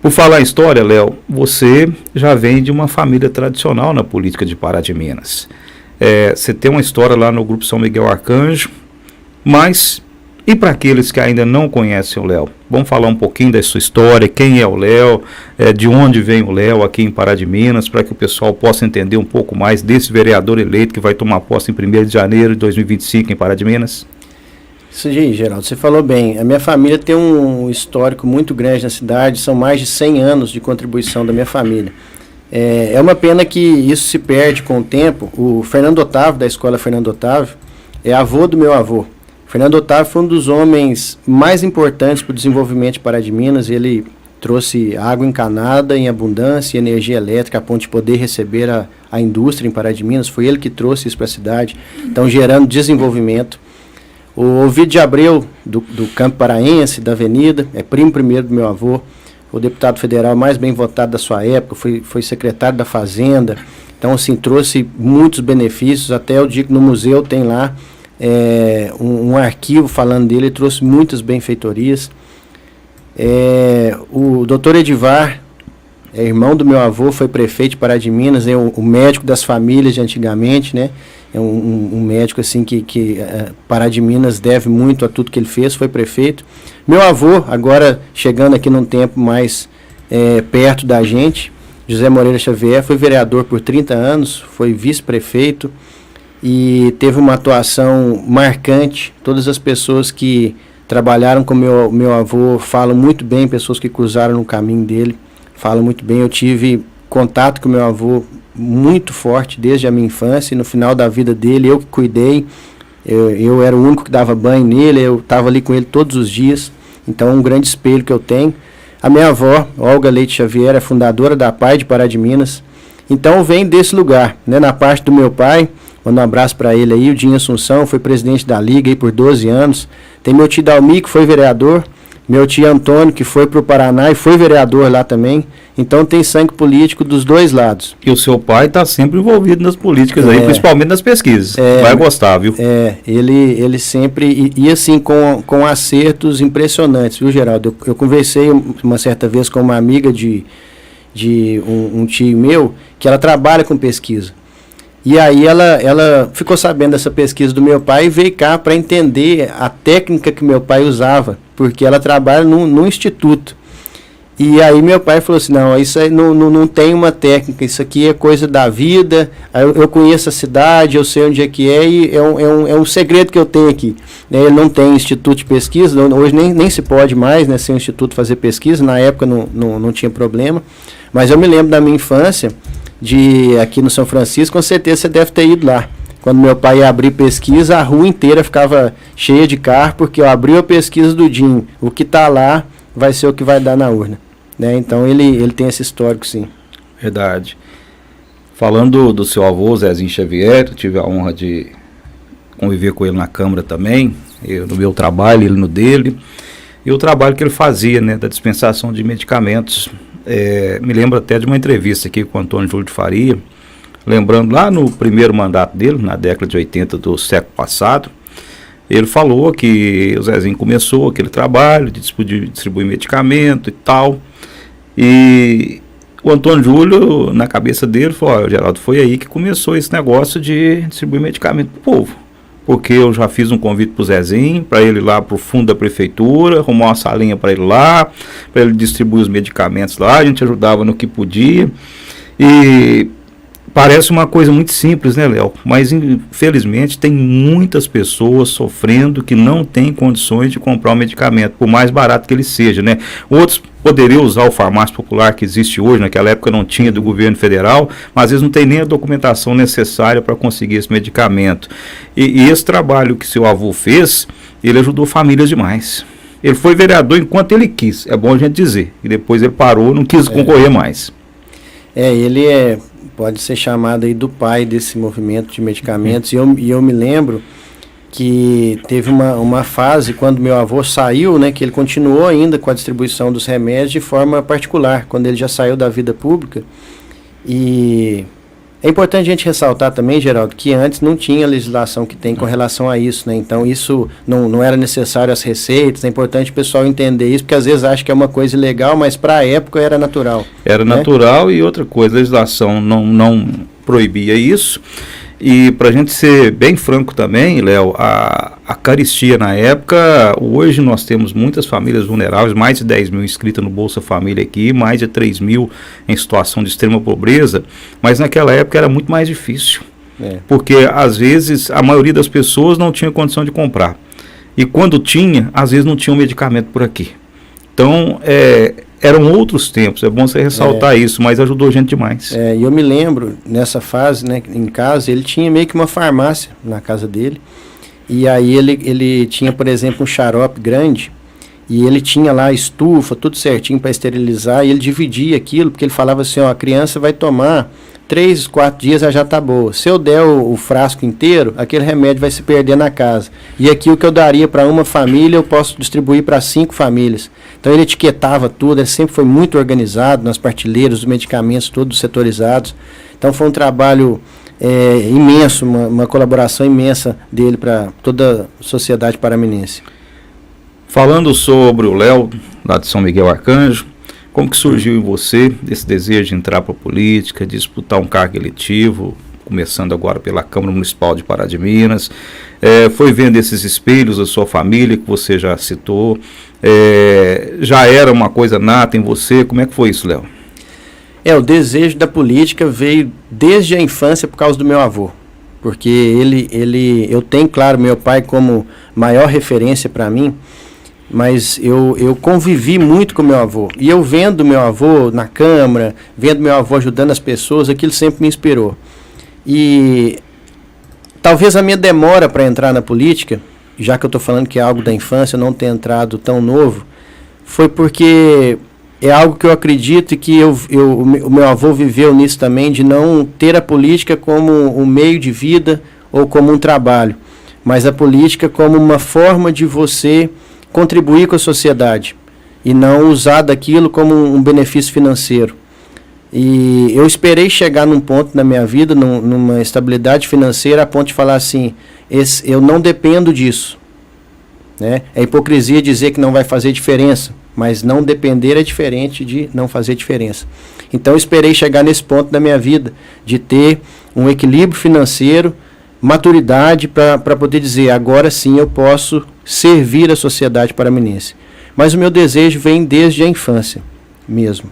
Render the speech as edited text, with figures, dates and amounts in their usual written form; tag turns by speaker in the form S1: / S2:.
S1: Por falar em história, Léo, você já vem de uma família tradicional na política de Pará de Minas. Você tem uma história lá no Grupo São Miguel Arcanjo, mas e para aqueles que ainda não conhecem o Léo? Vamos falar um pouquinho da sua história, quem é o Léo, de onde vem o Léo aqui em Pará de Minas, para que o pessoal possa entender um pouco mais desse vereador eleito que vai tomar posse em 1º de janeiro de 2025 em Pará de Minas.
S2: Isso aí, Geraldo, você falou bem. A minha família tem um histórico muito grande na cidade, são mais de 100 anos de contribuição da minha família. É uma pena que isso se perde com o tempo. O Fernando Otávio, da escola Fernando Otávio, é avô do meu avô. Fernando Otávio foi um dos homens mais importantes para o desenvolvimento de Pará de Minas. Ele trouxe água encanada em abundância e energia elétrica a ponto de poder receber a indústria em Pará de Minas. Foi ele que trouxe isso para a cidade, então gerando desenvolvimento. O Ovidio de Abreu, do Campo Paraense, da Avenida, é primo primeiro do meu avô, o deputado federal mais bem votado da sua época, foi secretário da Fazenda, então assim, trouxe muitos benefícios, até eu digo que no museu tem lá um arquivo falando dele, ele trouxe muitas benfeitorias. O doutor Edivar, irmão do meu avô, foi prefeito de Pará de Minas, o médico das famílias de antigamente, né? É um médico assim que Pará de Minas deve muito a tudo que ele fez, foi prefeito. Meu avô, agora chegando aqui num tempo mais perto da gente, José Moreira Xavier, foi vereador por 30 anos, foi vice-prefeito e teve uma atuação marcante. Todas as pessoas que trabalharam com meu avô falam muito bem, pessoas que cruzaram no caminho dele, falam muito bem. Eu tive contato com meu avô muito forte desde a minha infância, e no final da vida dele eu que cuidei, eu era o único que dava banho nele, eu estava ali com ele todos os dias, então é um grande espelho que eu tenho. A minha avó, Olga Leite Xavier, é fundadora da PAI de Pará de Minas, então vem desse lugar, né? Na parte do meu pai, mando um abraço para ele aí, o Dinho Assunção, foi presidente da Liga aí por 12 anos, tem meu tio Dalmi, que foi vereador, meu tio Antônio, que foi para o Paraná e foi vereador lá também. Então tem sangue político dos dois lados.
S1: E o seu pai está sempre envolvido nas políticas aí, principalmente nas pesquisas. Vai gostar, viu?
S2: Ele sempre, e assim, com acertos impressionantes, viu, Geraldo? Eu conversei uma certa vez com uma amiga de um tio meu, que ela trabalha com pesquisa. E aí ela ficou sabendo dessa pesquisa do meu pai e veio cá para entender a técnica que meu pai usava, porque ela trabalha num instituto. E aí meu pai falou assim, não, isso aí não tem uma técnica, isso aqui é coisa da vida, eu conheço a cidade, eu sei onde é que é, e é um segredo que eu tenho aqui. Ele não tem instituto de pesquisa, hoje nem se pode mais, né, sem um instituto fazer pesquisa, na época não tinha problema, mas eu me lembro da minha infância, aqui no São Francisco, com certeza você deve ter ido lá. Quando meu pai ia abrir pesquisa, a rua inteira ficava cheia de carro, porque eu abri a pesquisa do Dinho. O que está lá vai ser o que vai dar na urna. Né? Então ele tem esse histórico, sim.
S1: Verdade. Falando do seu avô, Zezinho Xavier, eu tive a honra de conviver com ele na Câmara também, eu no meu trabalho, ele no dele, e o trabalho que ele fazia, né, da dispensação de medicamentos. Me lembro até de uma entrevista aqui com o Antônio Júlio de Faria, lembrando lá no primeiro mandato dele, na década de 80 do século passado, ele falou que o Zezinho começou aquele trabalho de distribuir medicamento e tal, e o Antônio Júlio, na cabeça dele, falou, Geraldo, foi aí que começou esse negócio de distribuir medicamento para o povo. Porque eu já fiz um convite para o Zezinho, para ele ir lá para o fundo da prefeitura, arrumar uma salinha para ele lá, para ele distribuir os medicamentos lá, a gente ajudava no que podia. E parece uma coisa muito simples, né, Léo? Mas infelizmente tem muitas pessoas sofrendo que não têm condições de comprar um medicamento, por mais barato que ele seja, né? Outros poderiam usar o farmácia popular que existe hoje, naquela época não tinha, do governo federal, mas às vezes não tem nem a documentação necessária para conseguir esse medicamento. E esse trabalho que seu avô fez, ele ajudou famílias demais. Ele foi vereador enquanto ele quis, é bom a gente dizer, e depois ele parou, não quis concorrer mais.
S2: Ele pode ser chamado aí do pai desse movimento de medicamentos, e eu me lembro que teve uma fase quando meu avô saiu, né, que ele continuou ainda com a distribuição dos remédios de forma particular, quando ele já saiu da vida pública, e É importante a gente ressaltar também, Geraldo, que antes não tinha legislação que tem com relação a isso, né? Então isso não era necessário as receitas, é importante o pessoal entender isso, porque às vezes acha que é uma coisa ilegal, mas para a época era natural.
S1: Era
S2: né?
S1: natural, e outra coisa, a legislação não proibia isso. E para a gente ser bem franco também, Léo, a caristia na época, hoje nós temos muitas famílias vulneráveis, mais de 10 mil inscritas no Bolsa Família aqui, mais de 3 mil em situação de extrema pobreza, mas naquela época era muito mais difícil, porque às vezes a maioria das pessoas não tinha condição de comprar, e quando tinha, às vezes não tinha um medicamento por aqui. Então, eram outros tempos, é bom você ressaltar isso, mas ajudou a gente demais.
S2: E eu me lembro, nessa fase, né, em casa, ele tinha meio que uma farmácia na casa dele, e aí ele tinha, por exemplo, um xarope grande, e ele tinha lá estufa, tudo certinho para esterilizar, e ele dividia aquilo, porque ele falava assim, ó, a criança vai tomar 3, 4 dias, ela já está boa. Se eu der o frasco inteiro, aquele remédio vai se perder na casa. E aqui o que eu daria para uma família, eu posso distribuir para 5 famílias. Então ele etiquetava tudo, ele sempre foi muito organizado nas prateleiras, os medicamentos todos setorizados. Então foi um trabalho imenso, uma colaboração imensa dele para toda a sociedade paraminense.
S1: Falando sobre o Léo, lá de São Miguel Arcanjo, como que surgiu em você esse desejo de entrar para a política, disputar um cargo eletivo, começando agora pela Câmara Municipal de Pará de Minas? Foi vendo esses espelhos da sua família, que você já citou, já era uma coisa nata em você? Como é que foi isso, Léo?
S2: O desejo da política veio desde a infância por causa do meu avô, porque eu tenho, claro, meu pai como maior referência para mim, mas eu convivi muito com meu avô, e eu vendo meu avô na Câmara, vendo meu avô ajudando as pessoas, aquilo sempre me inspirou. E talvez a minha demora para entrar na política, já que eu estou falando que é algo da infância, não ter entrado tão novo, foi porque é algo que eu acredito e que o meu avô viveu nisso também, de não ter a política como um meio de vida ou como um trabalho, mas a política como uma forma de você contribuir com a sociedade e não usar daquilo como um benefício financeiro. E eu esperei chegar num ponto na minha vida, numa estabilidade financeira, a ponto de falar assim, eu não dependo disso. Né? É hipocrisia dizer que não vai fazer diferença, mas não depender é diferente de não fazer diferença. Então eu esperei chegar nesse ponto da minha vida, de ter um equilíbrio financeiro, maturidade para poder dizer, agora sim eu posso servir a sociedade paraminense. Mas o meu desejo vem desde a infância mesmo.